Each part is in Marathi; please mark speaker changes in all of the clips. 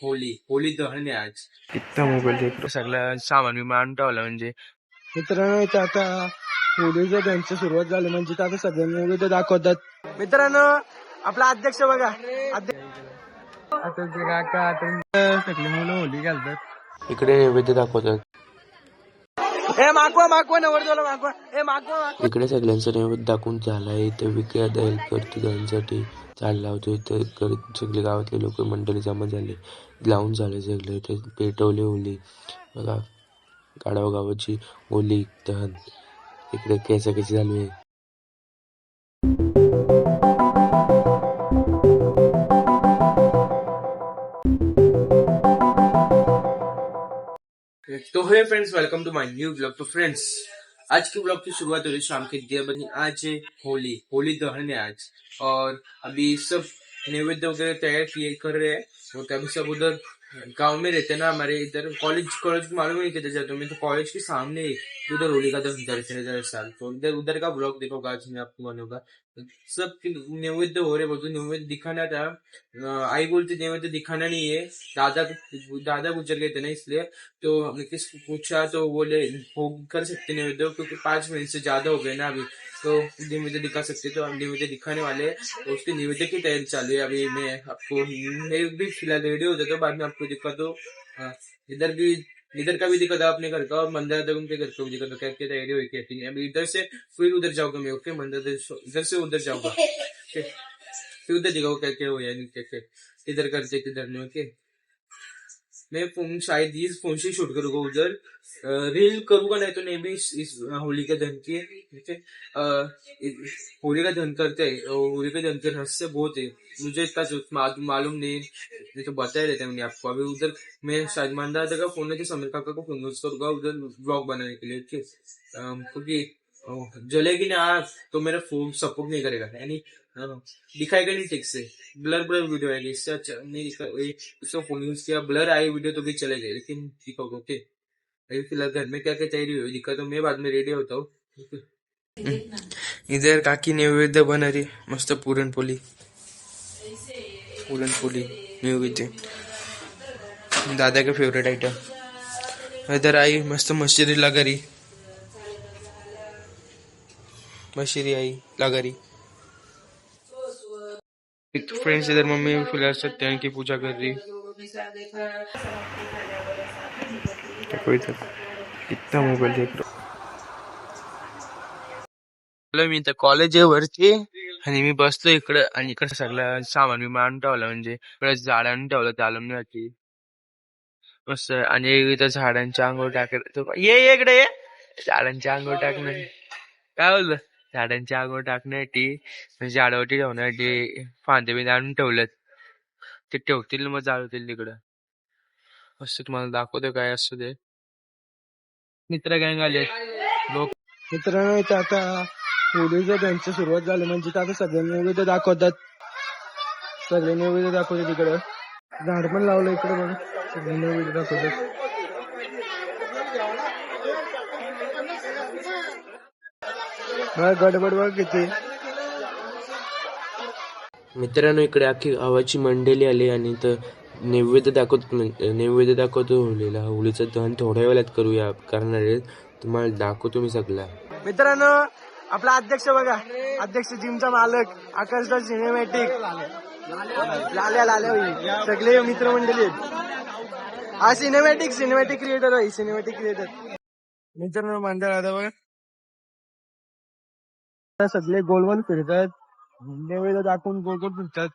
Speaker 1: होली होली दहन आहे आज.
Speaker 2: इतका मोबाईल सगळं सामान मी मांडून ठेवलं म्हणजे
Speaker 3: मित्रांनो इथं आता होळीचं त्यांची सुरुवात झाली म्हणजे इथं आता सगळ्यांनी विविध दाखवतात. मित्रांनो आपला अध्यक्ष बघा, आता ते काका सगळी मुलं होली घालतात.
Speaker 2: इकडे नैवेद्य दाखवतात.
Speaker 3: ए मागवा नवरदेवाला मागवा, ए मागवा.
Speaker 2: इकडे सगळ्यांचा नैवेद्य दाखवून झालाय. इथे विक्रिया द्यायला करतो त्यांच्यासाठी झाड लावतो. इथे सगळे गावातले लोक मंडळी जमा झाले, लावून झाले सगळे. इथे पेटवले होली बघा, गाडव गावाची होली दहन. इकडे कैसे चालू आहे.
Speaker 1: तो है friends, welcome to my new blog. तो फ्रेंड्स आज के ब्लॉग की शुरुआत हो रही शाम के 6 बजे। आज है होली होली दहन है आज, और अभी सब नैवेद्य वगैरह तैयार किए कर रहे हैं। और अभी सब उधर गांव में रहते हैं ना, हमारे इधर कॉलेज मालूम नहीं किधर जाता हूँ मैं, तो कॉलेज के सामने उधर होली का दहन करते हैं हर साल। तो उधर का ब्लॉग देखोगा आज मैं आपको बनूंगा। सब नैवेद्य हो रहे, बोलते नैवेद्य दिखाना था। आई बोलती नैवेद्य दिखाना नहीं है, दादा गुजर गए थे ना, इसलिए। तो हमने किसको पूछा तो बोले हो कर सकते नैवेद्य, क्योंकि 5 मिनट से ज्यादा हो गए ना अभी, तो नैवेद्य दिखा सकते। तो हम नैवेद्य दिखाने वाले, तो उसके नैवेद्य की तैयारी चालू है अभी। मैं आपको भी फिलहाल रेडी हो जाता हूँ, बाद में आपको दिखा दो। इधर का भी दिखा था अपने घर का, और मंदिर तक उनके घर का भी दिखा दो क्या क्या तैयारी हुई कहती है। अभी इधर से फिर उधर जाऊंगा मैं, ओके। मंदिर इधर से उधर जाऊंगा, फिर उधर दिखाऊंगा क्या क्या हुआ, यानी क्या क्या इधर करते किधर नहीं, ओके। मैं फोन शायद इस फोन से शूट करूंगा उधर, रील करूंगा, नहीं तो नहीं भी इस होली के दहन की, ठीक है। होली का दहन करते हैं, होली के दहन के रहस्य बहुत है, मुझे इतना मालूम नहीं तो बताया रहता है मैंने आपको। अभी उधर मैं शायद मंदार का फोन है, समीर काका को फोन यूज करूंगा उधर ब्लॉग बनाने के लिए, ठीक है। क्योंकि जलेगी ना आग तो मेरा फोन सपोर्ट नहीं करेगा, यानी दिखाएगा नहीं ठीक से, ब्लर वीडियो आएगी। इससे अच्छा नहीं उसका फोन यूज किया, ब्लर आई वीडियो तो भी चलेगा, लेकिन दिखाओगे, ओके। अभी फिलहाल घर में क्या क्या तैयारी हुई दिखा, तो मैं बाद में रेडी होता हूँ।
Speaker 2: इधर काकी नैवेद्य बना रही, मस्त पुरणपोली नैवेद्य, दादा का फेवरेट आइटम। इधर आई मस्त मशीरी लगा रही, मशीरी आई लगा रही। फ्रेंड्स इधर मम्मी फिलहाल सत्यनारायण की पूजा कर रही। इतना मोबाईल देख मी तर कॉलेज आहे वरती, आणि मी बसलो इकडं, आणि इकडं सगळं सामान मी मांडून ठेवलं, म्हणजे इकडे झाड आणून ठेवलं चालवण्यासाठी मस्त। आणि इथं झाडांच्या अंघोळ टाकत ये इकडे ये, झाडांच्या अंघोळ टाकणं काय बोललं, झाडांच्या अंघोळ टाकण्यासाठी झाडावरती ठेवण्यासाठी फांदे बिंदे आणून ठेवलेत, ते ठेवतील मग जाळतील तिकडं मस्त। तुम्हाला दाखवतो काय असू दे। मित्र गँग आले लोक.
Speaker 3: मित्रांनो इथं आता होळीचं त्यांची सुरुवात झाली म्हणजे इथं आता सगळ्यांनी विविध दाखवतात. सगळ्यांनी विविध दाखवतात. इकडं झाड पण लावलं, इकडे बघा सगळ्यांनी विविध दाखवतात. गडबड बघ किती.
Speaker 2: मित्रांनो इकडे अख्खी गावाची मंडळी आली, आणि तर नैवेद्य दाखवतो होळीला. होळीचं दहन थोड्या वेळात करूया करणार आहे, तुम्हाला दाखवतो मी सगळं.
Speaker 3: मित्रांनो आपला अध्यक्ष बघा, अध्यक्ष जिमचा मालक आकाशदास सिनेमॅटिक, लाल्या सगळे मित्रमंडळी आहेत. हा सिनेमॅटिक क्रिएटर आहे, सिनेमॅटिक क्रिएटर. मित्रांनो मंडळ आता बघा सगळे गोलगोल फिरतात, नैवेद्य दाखवून गोलगोल फिरतात.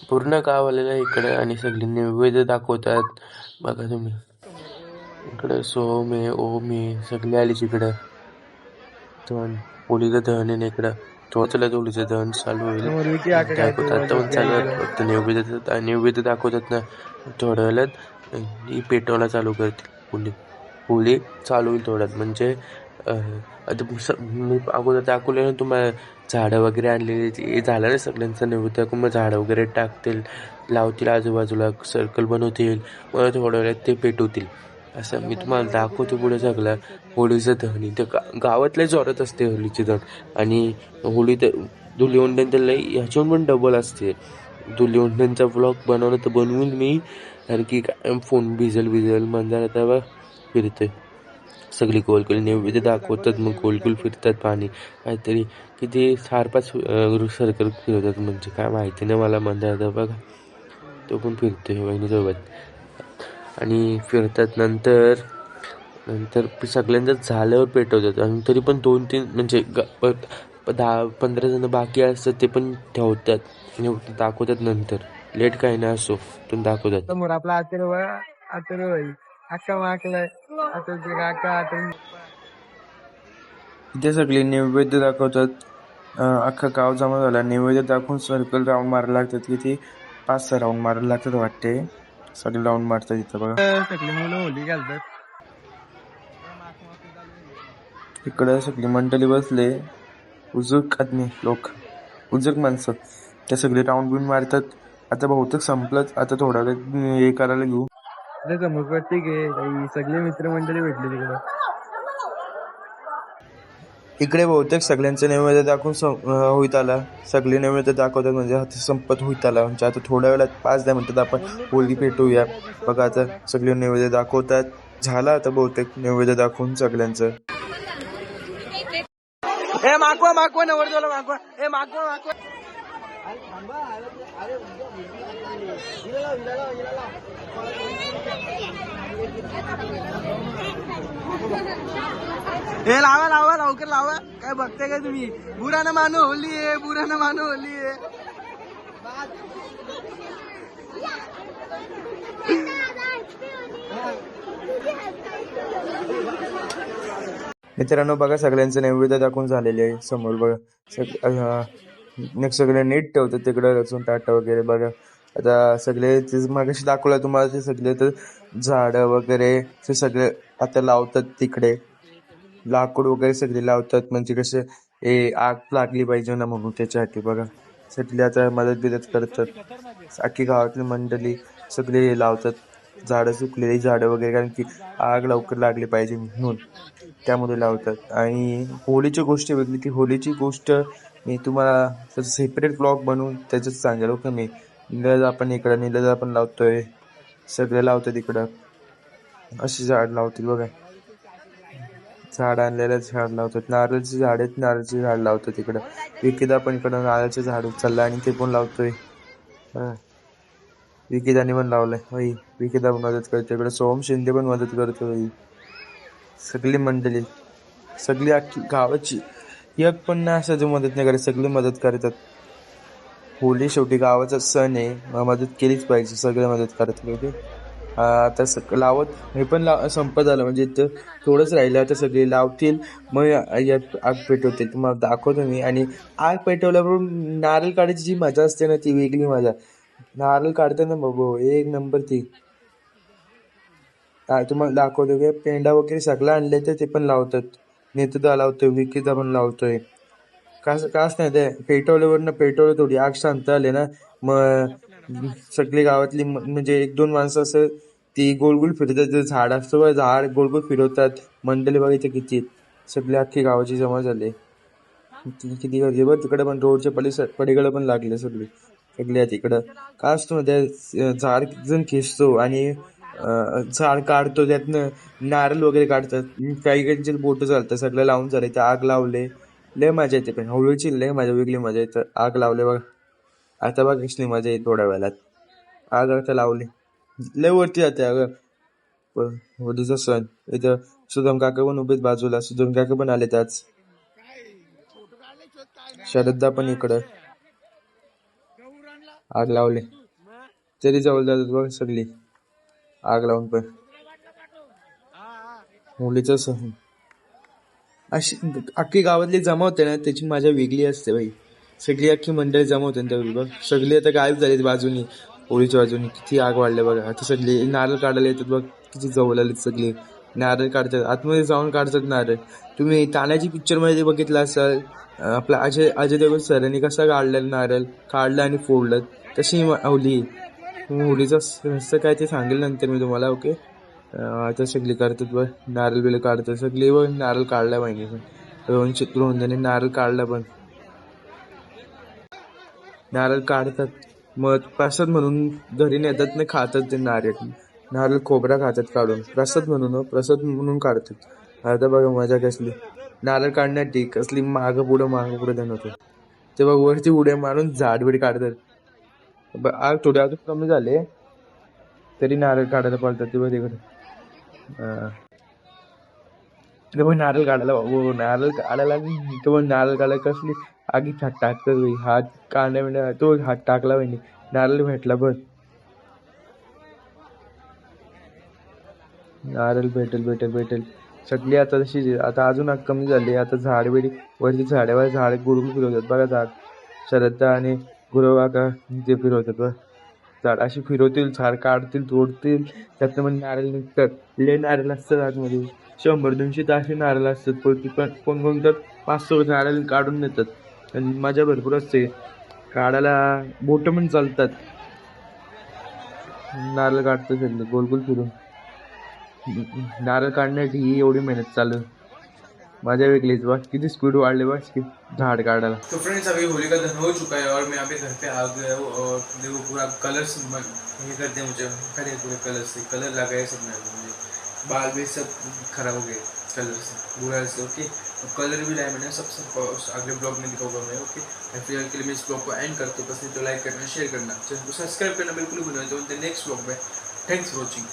Speaker 2: पूर्ण गाव आलेलं आहे इकडे, आणि सगळे नैवेद्य दाखवतात बघा तुम्ही. इकडे सोम आहे, ओम आहे, सगळे आलीच इकडं. होळीचं दहन आहे इकडं, चला होळीचं दहन चालू होईल. दाखवतात पण चालू, फक्त नैवेद्य दाखवतात ना, थोड्या वेळात पेटवायला चालू करतील. होळी चालू होईल थोड्यात, म्हणजे आता मी अगोदर दाखवलं ना तुम्हाला, झाडं वगैरे आणलेली, हे झालं ना सगळ्यांचं नैवेद्य, मग झाडं वगैरे टाकतील, लावतील आजूबाजूला, सर्कल बनवतील, मग थोड्या वेळात ते पेटवतील. असं मी तुम्हाला दाखवतो पुढे सगळं. होळीचं दहन इथं गावातल्या जोरात असते होळीची दहन, आणि होळी धुलिवंदन तर लई ह्याच्याहून पण डबल असते. धुलिवंदनचा व्लॉग बनवला तर बनवून मी, कारण की फोन भिजल मंदार आता बा फिरतोय सगळी गोल नैवेद्य दाखवतात, मग गोल फिरतात पाणी काहीतरी किती 4-5 सर्कल फिरवतात, म्हणजे काय माहिती नाही मला. मंदार आता बघा तो पण फिरतोय वहिनीसोबत आणि फिरतात. नंतर सगळ्यांचं झाल्यावर पेटवतात आणि तरी पण 2-3 म्हणजे 10-15 जण बाकी असतात ते पण ठेवतात, दाखवतात नंतर. लेट काही नाही असो पण दाखवतात.
Speaker 3: समोर आपला अथर्व अख्खा माकलाय आता काका इथे सगळे नैवेद्य दाखवतात. अख्खा गाव जमा झाला, नैवेद्य दाखवून सर्कल राऊंड मारायला लागतात. किती 5-6 राऊंड मारायला लागतात वाटते. सगळे राऊंड मारतात इथं बघा. सगळी मुलं होली घालतात. इकडे सगळी मंडळी बसले, उजुक उजुक माणसं ते सगळे राऊंड बिऊंड मारतात. आता बहुतेक संपलंच, आता थोडा वेळ हे करायला घेऊ. ठीक आहे, सगळे मित्रमंडळी भेटले तिकडे. इकडे बहुतेक सगळ्यांचं नैवेद्य दाखवून होईत आला. सगळे नैवेद्य दाखवतात म्हणजे आता संपत होईत आला. म्हणजे आता थोड्या वेळात 5-10 मिनिटात आपण होळी पेटवूया. बघा आता सगळे नैवेद्य दाखवतात. झाला आता बहुतेक नैवेद्य दाखवून सगळ्यांचं. मागवा नवरदेवाला मागवा. हे लावा लवकर लावा. काय बघताय काय तुम्ही? बुरा न मानो होली आहे. मित्रांनो बघा सगळ्यांचं नैवेद्य दाखवून झालेले आहे समोर बघा. सगळे नीट ठेवतात तिकडे लसूण टाटा वगैरे बघा. आता सगळे ते मागाशी दाखवलं तुम्हाला, ते सगळे तर झाडं वगैरे ते सगळे आता लावतात तिकडे. लाकूड वगैरे सगळे लावतात, म्हणजे कसं आग लागली पाहिजे ना म्हणून त्याच्यासाठी बघा. सगळे आता मदत करतात. अख्खी गावातली मंडळी सगळे लावतात झाडं, सुकलेली झाडं वगैरे, कारण की आग लवकर लागली पाहिजे म्हणून त्यामध्ये लावतात. आणि होळीची गोष्ट वेगळी. ती होळीची गोष्ट मी तुम्हाला त्याचं सेपरेट ब्लॉग बनवून त्याच्यात सांगेल. ओके. मी निलज आपण लावतोय, सगळे लावतात इकडं. अशी झाड लावतील बघा. झाड आणलेलं झाड लावतात. नारळची झाड आहेत, नारळची झाड लावतात इकडं. विकिदा पण इकडं नारळचे झाड उचललं आणि ते पण लावतोय. विकिदाने पण लावलंय होई. विकिदा पण मदत करतो इकडे. सोहम शिंदे पण मदत करतोय. सगळी मंडळी, सगळी अख्खी गावाची एक पण नाही असं जो मदत नाही करत, सगळी मदत करतात. होळी शेवटी गावाचा सण आहे, मदत केलीच पाहिजे. सगळे मदत करतात. ओके. आता लावत हे पण संपत आलं, म्हणजे इथं थोडंच राहिलं. आता सगळे लावतील, मग यात आग पेटवतील. तुम्हाला दाखवतो मी. आणि आग पेटवल्याबरोबर नारळ काढायची जी मजा असते ना, ती वेगळी मजा. नारळ काढताना बाबा एक नंबर ती. तुम्हाला दाखवतो की पेंडा वगैरे सगळं आणले तर ते पण लावतात. नेतुदा लावतोय, विकिदा पण लावतोय. काच नाही ते पेटवलं थोडी आग शांत आली ना, मग सगळी गावातली म्हणजे 1-2 माणसं असं ती गोल फिरतात. झाड असतं, झाड गोल फिरवतात. मंडळी बघायचं किती, सगळी अख्खी गावाची जमा झाली. किती गर्दी बघ तिकडे पण. रोडच्या पलीकडे पण लागले सगळे तिकडं. काय असतो त्या झाड जण खेचतो आणि झाड काढतो, त्यातनं नारळ वगैरे काढतात. काही बोट चालतात. सगळं लावून झालं, ते आग लावले. लय मजा येते. पण होळीची लय मजा, वेगळी मजा येते. आग लावले बघ. आता बघ कसली मजा येते. थोड्या वेळात आग आता लावली, लय वरती जाते अगं. होळीचा सण इथं सुधम काका पण उभेच बाजूला. सुधम काका पण आले त्याच. शरदा पण इकडं आग लावले, तरी जवळ जातात बघ सगळी आग लावून. पण होळीचा सण अशी अख्खी गावातली जमा होते ना, त्याची मजा वेगळी असते बाई. सगळी अख्खी मंडळी जमा होते ना त्यावेळी बघ. सगळी आता गायब झाली बाजूनी, होळीच्या बाजूनी. किती आग वाढले बघा. आता सगळे नारळ काढायला येतात बघ. किती जवळ आले सगळे. नारळ काढतात, आतमध्ये जाऊन काढतात नारळ. तुम्ही तानाजी पिक्चर मध्ये बघितलं असाल, आपला अजय देवगण सरांनी कसा काढलेला नारळ, काढलं आणि फोडलं, तशी होळीचं काय ते सांगेल नंतर मी तुम्हाला. ओके. आता सगळी करतात बघ, नारळ बिल काढतात सगळी बघ. नारळ काढला पाहिजे. रोहनने नारळ काढला, पण नारळ काढतात. मग प्रसाद म्हणून घरी नेतात नाही, खातात ते नारळ खोबरा खातात काढून, प्रसाद म्हणून काढतात. आता बघा मजा कसली, नारळ काढण्याची कसली मागं पुढं देणं होतं. ते बघ वरती उड्या मारून झाडबिड काढतात. आग थोडे अजून कमी झाले तरी नारळ काढायला पडतात. ते बघ तिकडे ते बघ नारळ काढायला, नारळ काढायला कसली आगी टाकतात. हात काढण्या तो हात टाकला वहिनी, नारळ भेटला बघ. नारळ भेटेल सगळी आता तशी. आता अजून आग कमी झाली. आता झाडबिडी वरती झाड गुरुकुल फिरवतात बघा. झाड श्रद्धा आणि गुरुवाका ते फिरवतात बघ. झाड अशी फिरवतील, झाड काढतील, तोडतील, त्यातनं मग नारळ निघतात. लय नारळ असतात आतमध्ये, 100-200 असे नारळ असतात. पण कोण तर 500 नारळ काढून नेतात. आणि मजा भरपूर असते काढायला. बोट पण चालतात नारळ काढतात सगळे गोल फिरून. नारळ काढण्याची ही एवढी मेहनत चालू, मजा वेगळीच. बस किती स्पीड वाढले बस की झाड काढायला.
Speaker 1: तो फ्रेंड्स अभी होली का दिन हो चुका है और मैं यहाँ पे घर पे आ गया हूँ और देखो पूरा कलर्स ये करते हैं मुझे करे पूरे कलर से, कलर लगाए सब में मुझे, बाल भी सब खराब हो गए कलर से, बुरा से। ओके कलर भी लाए मैंने सब अगले ब्लॉग में दिखाऊंगा मैं। ओके फिलहाल के लिए मैं इस ब्लॉग को एंड करता हूँ। पसंद तो लाइक करना, शेयर करना, चैनल को सब्सक्राइब करना बिल्कुल भूलना। तो नेक्स्ट ब्लॉग में थैंक्स फॉर वॉचिंग।